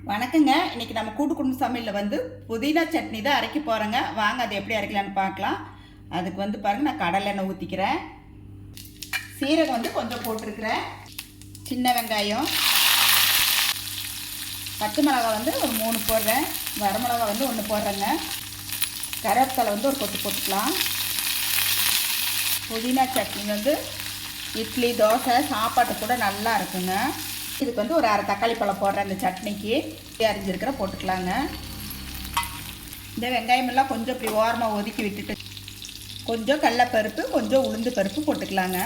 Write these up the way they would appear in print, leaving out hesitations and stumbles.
வணக்கங்க. இன்னைக்கு நம்ம கூட்டு குடும்ப சமையலில் வந்து புதினா சட்னி தான் அரைக்க போகிறேங்க. வாங்க அதை எப்படி அரைக்கலான்னு பார்க்கலாம். அதுக்கு வந்து பாருங்கள், நான் கடலை எண்ணெய் ஊற்றிக்கிறேன். சீரகம் வந்து கொஞ்சம் போட்டிருக்கிறேன். சின்ன வெங்காயம், பச்சை மிளகாய் வந்து ஒரு 3 போடுறேன். வரமிளகாய் வந்து 1 போடுறேங்க. கருவேப்பிலை வந்து ஒரு கொத்து போட்டுக்கலாம். புதினா சட்னி வந்து இட்லி, தோசை, சாப்பாட்டு கூட நல்லா இருக்குங்க. இதுக்கு வந்து ஒரு 1/2 தக்காளி பழம் போடுறேன். இந்த சட்னிக்கு அரிஞ்சிருக்கிற போட்டுக்கலாங்க. இந்த வெங்காயம் எல்லாம் கொஞ்சம் இப்படி ஓரமாக ஒதுக்கி விட்டுட்டு கொஞ்சம் கடலைப்பருப்பு, கொஞ்சம் உளுந்து பருப்பு போட்டுக்கலாங்க.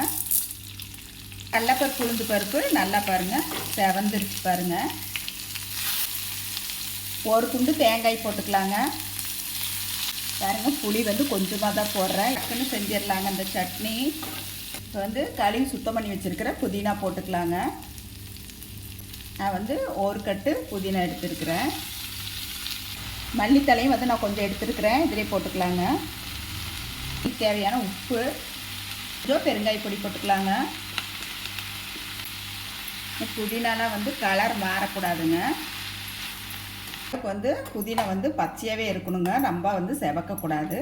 கடலைப்பருப்பு, உளுந்து பருப்பு நல்லா பாருங்கள் செவந்துருச்சு பாருங்கள். ஒரு துண்டு தேங்காய் போட்டுக்கலாங்க. பாருங்கள், புளி வந்து கொஞ்சமாக தான் போடுறேன். டக்குன்னு செஞ்சிடலாங்க இந்த சட்னி. இப்போ வந்து கழுவி சுத்தம் பண்ணி வச்சுருக்கிற புதினா போட்டுக்கலாங்க. நான் வந்து ஒரு கட்டு புதினா எடுத்துருக்கிறேன். மல்லித்தலையும் வந்து நான் கொஞ்சம் எடுத்துருக்கிறேன். இதிலே போட்டுக்கலாங்க. தேவையான உப்பு, கொஞ்சம் பெருங்காய பொடி போட்டுக்கலாங்க. புதினாலாம் வந்து கலர் மாறக்கூடாதுங்க. வந்து புதினா வந்து பச்சையாகவே இருக்கணுங்க, ரொம்ப வந்து செவக்கக்கூடாது.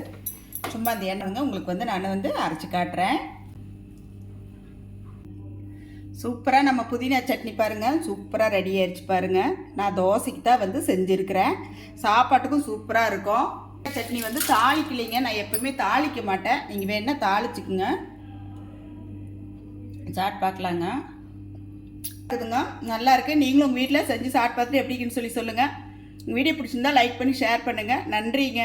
சும்மா அந்த எண்ணெய்ங்க உங்களுக்கு வந்து நான் வந்து அரைச்சி காட்டுறேன். சூப்பராக நம்ம புதினா சட்னி பாருங்கள், சூப்பராக ரெடி ஆயிடுச்சு பாருங்கள். நான் தோசைக்கு தான் வந்து செஞ்சுருக்கிறேன். சாப்பாட்டுக்கும் சூப்பராக இருக்கும். சட்னி வந்து தாளிக்கலைங்க, நான் எப்பவுமே தாளிக்க மாட்டேன். நீங்கள் வேணால் தாளிச்சுக்குங்க. சாப்பிட்டு பார்க்கலாங்க. இருக்குதுங்க, நல்லா இருக்குது. நீங்களும் உங்கள் வீட்டில் செஞ்சு சாப்பிட்டு பார்த்துட்டு எப்படின்னு சொல்லி சொல்லுங்கள். வீடியோ பிடிச்சிருந்தா லைக் பண்ணி ஷேர் பண்ணுங்கள். நன்றிங்க.